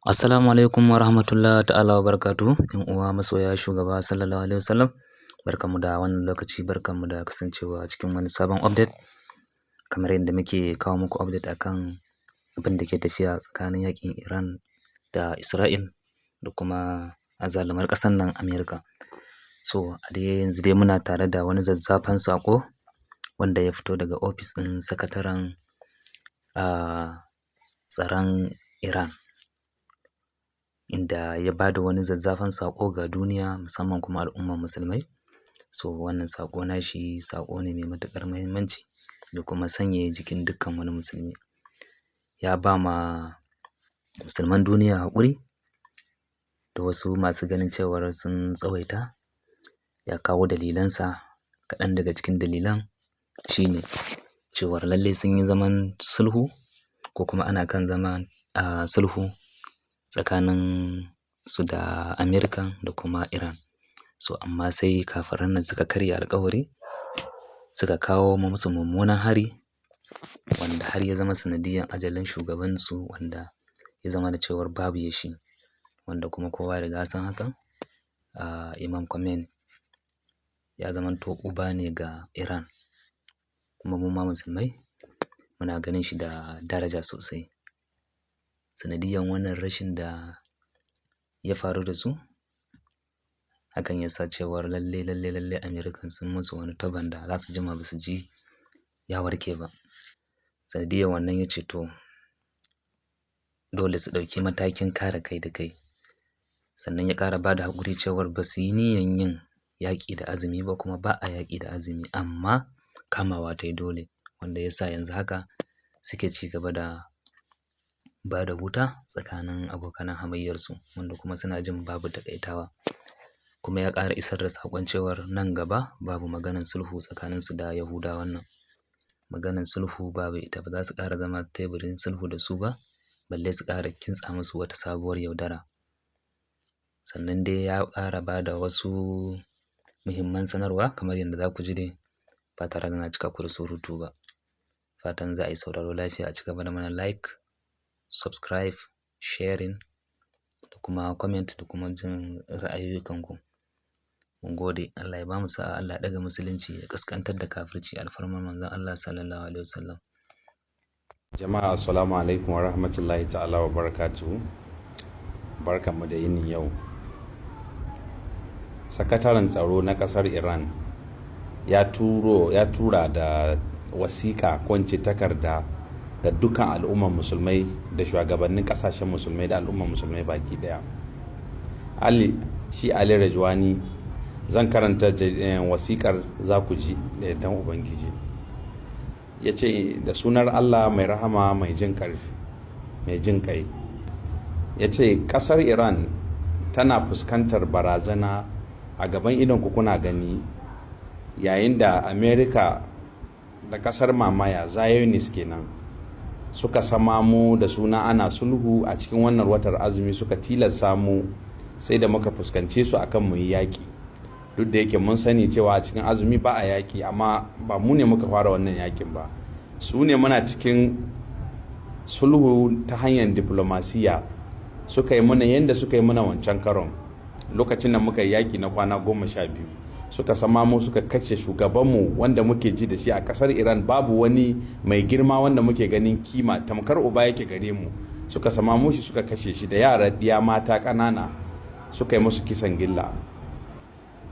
Assalamu alaikum wa rahmatullahi ta'ala wa barakatuhu. ‘Yan uwa masoya shugaba sallallahu alaihi wasallam. Barkanmu da wannan lokaci, barkanmu da kasancewa cikin wani sabon update. Kamar yadda muke kawo muku update akan abin da ke tafiya tsakanin yaƙin Iran da Isra'il da kuma azalumar ƙasar nan Amerika. So a dai yanzu dai muna tare da wani zazzafan saƙo wanda ya fito daga ofis ɗin sakataren tsaron Iran, inda ya ba da wani zazzafan saƙo ga duniya musamman kuma al'ummar musulmai. So wannan saƙo nashi saƙo ne mai matuƙar muhimmanci da kuma sanyaya jikin dukkan wani musulmi. Ya ba ma musulman duniya haƙuri da wasu masu ganin cewar sun tsawaita. Ya kawo dalilansa, kaɗan daga cikin dalilan shine cewar lallai sun yi zaman sulhu ko kuma ana kan zaman sulhu tsakanin su da Amerika da kuma Iran. So amma sai kafiran nan suka karya alƙawari, suka kawo musu mummunan hari wanda har ya zama sanadiyyar ajalin shugabansu, wanda ya zama da cewar babu ya shi, wanda kuma kowa ya riga ya san hakan. Imam Khomeini ya zamanto uba ne ga Iran, kuma mu ma musulmai muna ganin shi da daraja sosai. Sanadiyyar wannan rashin da ya faru da su, hakan ya sa cewar lalle American sun musu wani tabon da za su jima ba su ji ya warke ba. Sanadiyyar wannan ya ce to dole su ɗauki matakin kare kai da kai. Sannan ya ƙara ba da haƙuri cewar ba su yi niyyar yin yaƙi da azumi ba, kuma ba a yaƙi da azumi, amma kamawa ta yi dole, wanda ya sa yanzu haka suke ci gaba da ba da wuta tsakanin abokanan hamayyarsu, wanda kuma suna jin babu taƙaitawa. Kuma ya ƙara isar da saƙon cewar nan gaba babu maganan sulhu tsakaninsu da Yahudawan nan. Maganan sulhu babu ita, ba za su ƙara zama teburin sulhu da su ba, balle su ƙara kintsa musu wata sabuwar yaudara. Sannan dai ya ƙara ba da wasu muhimman sanarwa kamar yadda za ku ji dai, ba tare da na cika ku da surutu ba. Fatan za a yi sauraro lafiya, a ci gaba da mana like, subscribe, sharing da kuma comment da kuma jin ra'ayoyikanku. Mun gode. Allah ya bamu sa'a, Allah ya ɗaga musulunci, ya ƙasƙantar da kafirci, alfarmar manzon Allah sallallahu alaihi wasallam. Jama'a assalamu alaikum wa rahmatullahi ta'ala wa barakatuhu. Barkanmu da yinin yau. Sakataren tsaro na ƙasar Iran ya tura da wasiƙa ko takarda ga dukkan al'ummar musulmai da shugabannin ƙasashen musulmai da al'ummar musulmai baki ɗaya. Ali Rajwani, zan karanta wasiƙar, za ku ji da yardan Ubangiji. Ya ce, da sunar Allah mai rahama mai jin ƙai. Ya ce, ƙasar Iran tana fuskantar barazana a gaban idonku kuna gani, yayin da Amerika da ƙasar mamaya Zionist kenan suka sama mu da suna ana sulhu a cikin wannan watar azumi, suka tilasta mu sai da muka fuskance su akan mu yi yaƙi. Duk da yake mun sani cewa a cikin azumi ba a yaƙi, amma ba mu ne muka fara wannan yaƙin ba. Su ne muna cikin sulhu ta hanyar diplomasiya suka yi muna yadda suka yi muna wancan karon, lokacin da muka yi yaƙi na kwana 12. Suka sama mu, suka kashe shugabanmu wanda muke ji da shi a ƙasar Iran. Babu wani mai girma wanda muke ganin kima, tamkar uba yake gare mu. Suka sama mu shi, suka kashe shi da yara diya mata ƙanana, suka yi musu kisan gilla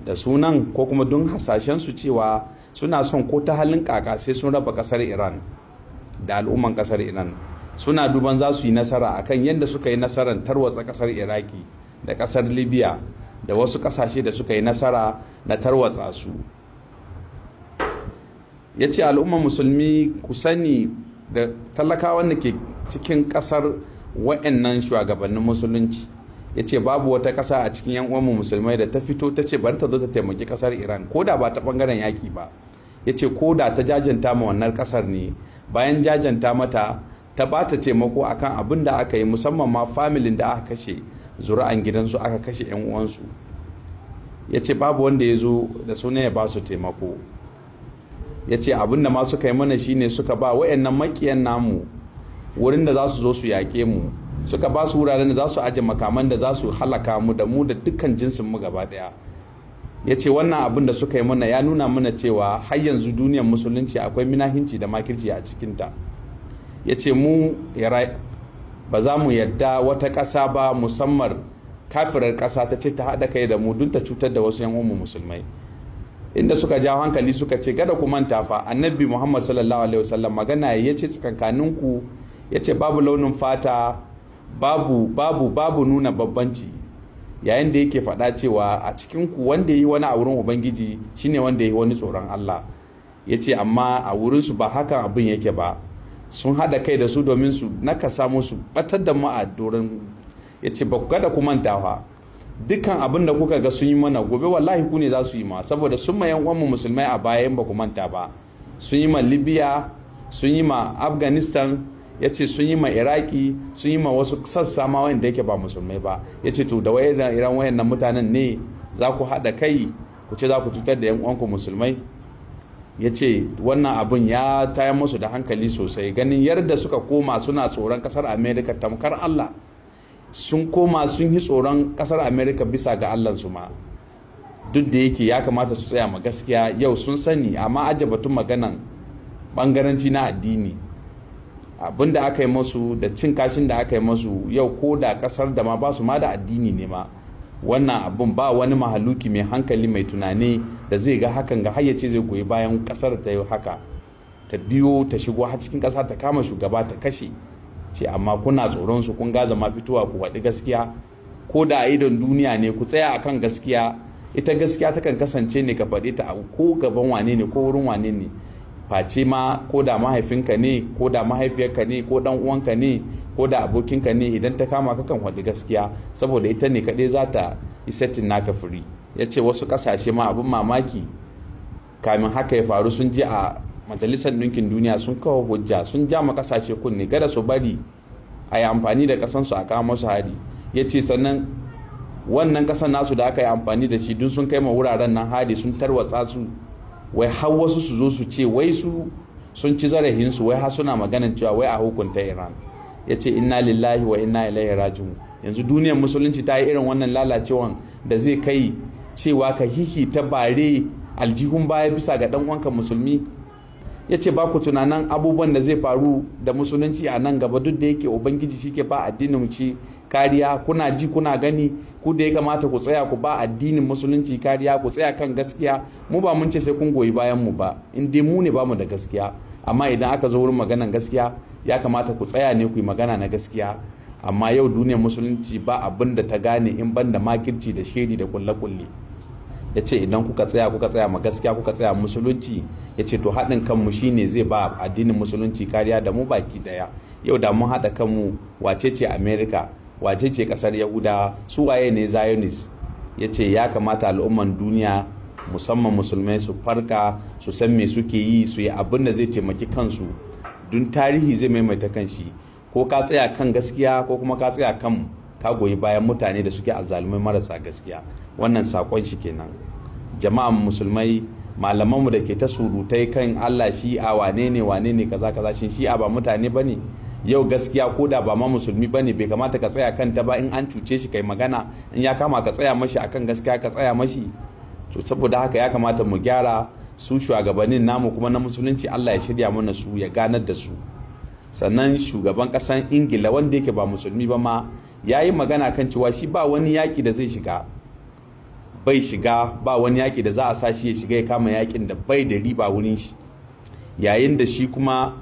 da sunan ko kuma don hasashensu cewa suna son ko ta halin kaka sai sun raba ƙasar Iran da al'umman ƙasar Iran. Suna duban za su yi nasara akan yadda suka yi nasarar tarwatsa ƙasar Iraki da ƙasar Libya da wasu ƙasashe da suka yi nasara na tarwatsa su. Ya ce, al'ummar musulmi ku sani da talakawan da ke cikin ƙasar wa'annan shugabannin musulunci. Ya ce, babu wata ƙasa a cikin 'yan uwanmu musulmai da ta fito ta ce bari ta zo ta taimaki ƙasar Iran, ko da ba ta ɓangaren yaƙi ba. Ya ce, ko da ta jajanta ma wannan ƙasar ne, bayan jajanta mata ta ba ta taimako akan abin da aka yi, musamman ma familin da aka kashe zuri'an gidansu, aka kashe 'yan uwansu. Ya ce, babu wanda ya zo da suna ya ba su taimako. Ya ce, abin da ma suka yi mana shine suka ba wa'annan maƙiyan namu wurin da za su zo su yaƙe mu, suka ba su wuraren da za su aje makaman da za su halaka mu da dukkan jinsin mu gaba daya. Ya ce wannan abin da suka yi mana ya nuna mana cewa har yanzu duniyar musulunci akwai minahinci da makirci a cikinta. Ya ce mu ba za mu yadda wata ƙasa ba, musamman kafirar ƙasa, ta ce ta haɗa kai da mu don ta cutar da wasu 'yan uwanmu musulmai. Inda suka jawo hankali suka ce kada ku manta fa annabi Muhammad sallallahu alaihi wasallam magana ya ce tsakankaninku, ya ce babu launin fata, babu nuna babbanci, yayin da yake faɗa cewa a cikinku wanda ya yi wani a wurin ubangiji shine wanda ya yi wani tsoron Allah. Ya ce amma a wurinsu ba haka abin yake ba, sun haɗa kai da su domin su nakasa musu batar da mu a doron. Ya ce ba kada ku manta fa dukkan abin da kuka ga sun yi mana gobe wallahi ku ne za su yi ma, saboda sun ma yan uwanmu musulmai a baya in ba ku manta ba, sun yi ma Libya, sun yi ma Afghanistan, ya ce sun yi ma Iraki, sun yi ma wasu sassa ma wanda yake ba musulmai ba. Ya ce to da iran wayannan mutanen ne za ku haɗa kai ku ce za ku cutar da yan uwanku musulmai? Ya ce wannan abin ya tayar musu da hankali sosai, ganin yadda suka koma suna tsoron kasar America tamkar Allah, sun koma sun yi tsoron kasar America bisa ga Allahnsu ma. Duk da yake ya kamata su tsaya ma gaskiya, yau sun sani, amma aje batun maganan bangaranci na addini, abin da aka yi masu da cin kashin da aka yi masu yau, ko da kasar da ma ba su ma da addini ne ma, wannan abin ba wani mahaluki mai hankali mai tunani da zai ga hakan ga hayyace zai goyi bayan kasar ta yi haka, ta biyo ta shigo har cikin kasa ta kama shugaba ta kashe. Ce amma kuna tsoron su, kun gaza ma fitowa ku faɗi gaskiya, ko da a idon duniya ne ku tsaya akan gaskiya. Ita gaskiya takan kasance ne ka faɗi ta ko gaban wane ne ko wurin wane ne, face ma ko da mahaifinka ne ko da mahaifiyarka ne ko dan uwanka ne ko da abokinka ne, idan ta kama ka kan faɗi gaskiya, saboda ita ne kaɗai za ta yi settin naka firi. Ya ce wasu ƙasashe ma abin mamaki kamin haka ya faru sun je a majalisar ɗinkin duniya sun kawo hujja, sun ja ma ƙasashe kunne gada su bari a yi amfani da ƙasansu a kawo masu hari. Ya ce sannan wannan ƙasan nasu da aka yi amfani da shi duk sun kai ma wuraren nan hari, sun tarwatsa su, wai har wasu su zo su ce wai su sun ci zarafinsu, wai har suna maganan cewa wai a hukunta Iran. Ya ce inna lillahi wa inna ilaihi raji'un. Yanzu duniyar musulunci ta yi irin wannan lalacewan da zai kai cewa ka hihi ta bare aljihun baya bisa ga dan uwanka musulmi. Ya ce ba ku tunanin abubuwan da zai faru da musulunci a nan gaba, duk da yake ubangiji shi ke ba addinin ci kariya. Kuna ji kuna gani, ku da ya kamata ku tsaya ku ba addinin musulunci kariya, ku tsaya kan gaskiya. Mu ba mun ce sai kun goyi bayan mu ba, in dai mu ne ba mu da gaskiya, amma idan aka zo wurin maganan gaskiya ya kamata ku tsaya ne ku yi magana na gaskiya. Amma yau duniyar musulunci ba abin da ta gane in ban da makirci da shiri da kulle-kulle. Ya ce idan kuka tsaya ma gaskiya, kuka tsaya musulunci, ya ce to haɗin kanmu shine zai ba addinin musulunci kariya da mu baki daya. Yau da mun haɗa kanmu, wace ce America, wace ce ƙasar Yahudawa, su waye ne Zionist? Ya ce ya kamata al'umman duniya musamman musulmai su farka, su san me suke yi, su yi abin da zai taimaki kansu, don tarihi zai maimaita kanshi. Ko ka tsaya kan gaskiya ko kuma ka tsaya kan ka goyi bayan mutane da suke azzalumai marasa gaskiya. Wannan sakon shi kenan. Jama'an musulmai, malamanmu da ke ta surutai kan Allah shi'a wane ne kaza shin shi'a ba mutane bane? Yau gaskiya ko da ba ma musulmi bane bai kamata ka tsaya kanta ba, in an cuce shi kai magana, in ya kama ka tsaya mashi akan gaskiya ka tsaya mashi. To saboda haka ya kamata mu gyara su shugabannin namu kuma na musulunci, Allah ya shirya mana su, ya ganar da su. Sannan shugaban kasan Ingila wanda yake ba musulmi ba ma ya yi magana kan cewa shi ba wani yaƙi da zai shiga, bai shiga, ba wani yaƙi da za a sa shi ya shiga ya kama yaƙin da bai da riba wurin shi. Yayin da shi kuma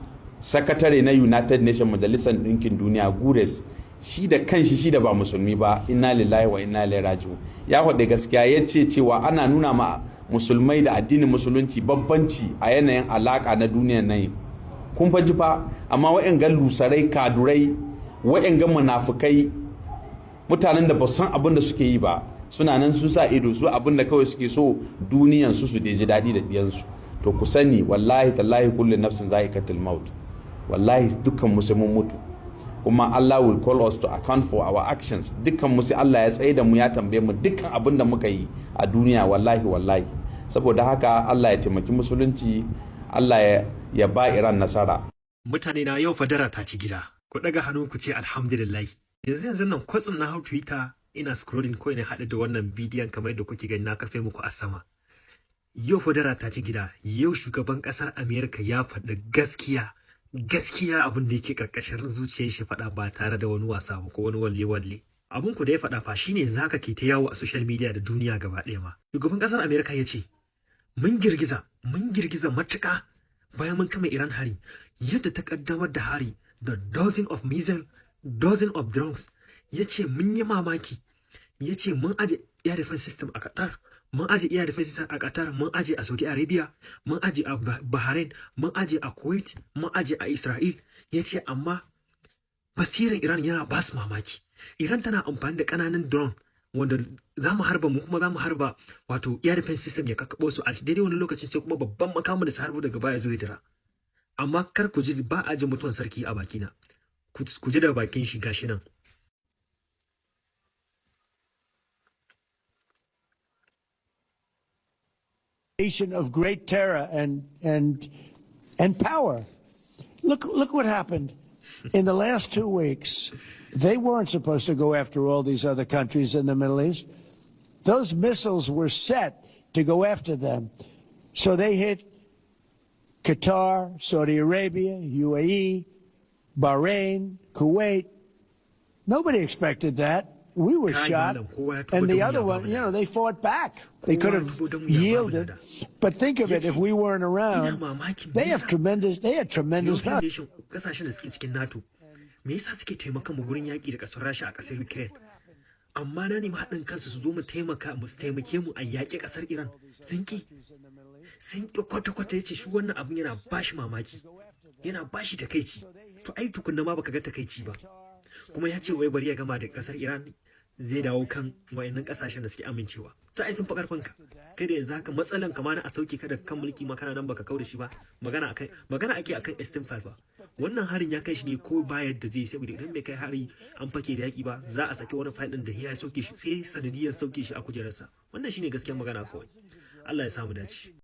sakatare na United Nations Majalisar Ɗinkin Duniya Guterres, shi da kanshi shi da ba musulmi ba, inna lillahi wa inna ilaihi raji'un, ya faɗi gaskiya, ya ce cewa ana nuna ma musulmai da addinin musulunci babbanci a yanayin alaka na duniyar nan. Kun faji fa, amma wa'yan lusarai, kadurai, wa'yan munafukai, mutanen da ba san abin da suke yi ba, suna nan sun sa ido, su abin da kawai suke so duniyan su ji daɗi da diyansu. To ku sani wallahi tallahi kullu nafsin za'iqatul maut, wallahi dukkan mu sai mun mutu, kuma Allah will call us to account for our actions. Dukkan mu sai Allah ya tsaye da mu, ya tambaye mu dukkan abin da muka yi a duniya, wallahi. Saboda haka Allah ya taimaki musulunci, Allah ya ba Iran nasara. Mutane na yau fadara ta ci gida, ku daga hannu ku ce alhamdulillah. yanzu nan kwatsin na hau Twitter ina scrolling ko ina haɗu da wannan bidiyon kamar yadda kuke gani na kafe muku a sama. Yau fadara ta ci gida, yau shugaban ƙasar Amerika ya faɗi gaskiya abin da yake ƙarƙashin zuciyar shi faɗa ba tare da wani wasa ba ko wani walle-walle. Abin ku da ya faɗa fa shine zaka ke ta yawo a social media da duniya gaba ɗaya ma. Shugaban ƙasar Amerika ya ce, mun girgiza matuƙa bayan mun kama Iran hari, yadda ta ƙaddamar da hari da dozen of missile, dozen of drones. Ya ce mun yi mamaki, ya ce mun aje air defense system a Qatar, mun aje air defense system a Qatar, mun aje a Saudi Arabia, mun aje a Bahrain, mun aje a Kuwait, mun aje a Israel. Ya ce amma basirin Iran yana ba su mamaki. Iran tana amfani da ƙananan drone wanda za mu harba mu kuma za mu harba wato air defense system ya kakkaɓo su a daidai wani lokacin sai kuma babban makamin da su harbo daga baya zo ya dira. Amma kar ku ji ba a ji mutuwan sarki a bakina. Ku ji da bakin shi gashi nan. Of great terror and power. Look what happened in the last 2 weeks. They weren't supposed to go after all these other countries in the Middle East. Those missiles were set to go after them. So they hit Qatar, Saudi Arabia, UAE, Bahrain, Kuwait. Nobody expected that. We were shot. And the other one, they fought back. They could have yielded. But think of it, if we weren't around, they had tremendous power. Me yasa suke taimakon mu gurin yaƙi da ƙasar Rasha a ƙasar Ukraine? Amma na nemi haɗin kansu su zo mu taimake mu a yaƙi ƙasar Iran. Sun ƙi kwata-kwata. Yace shi wannan abin yana bashi mamaki, yana bashi takaici. To ai tukunna ma baka ga takaici ba. Kuma ya ce wai bari ya gama da ƙasar Iran zai dawo kan wayannan ƙasashen da suke amincewa. To ai sun fa ƙarfin ka. Kai da yanzu haka matsalan ka ma na a sauke ka da kan mulki ma kana nan baka kauda shi ba. Magana ake akan Estin ba. Wannan harin ya kai shi ne ko ba yadda zai, saboda idan bai kai hari an fake da yaki ba za a saki wani fayil din da ya sauke shi sai sanadiyar sauke shi a kujerarsa. Wannan shine gaskiyar magana kawai. Allah ya samu dace.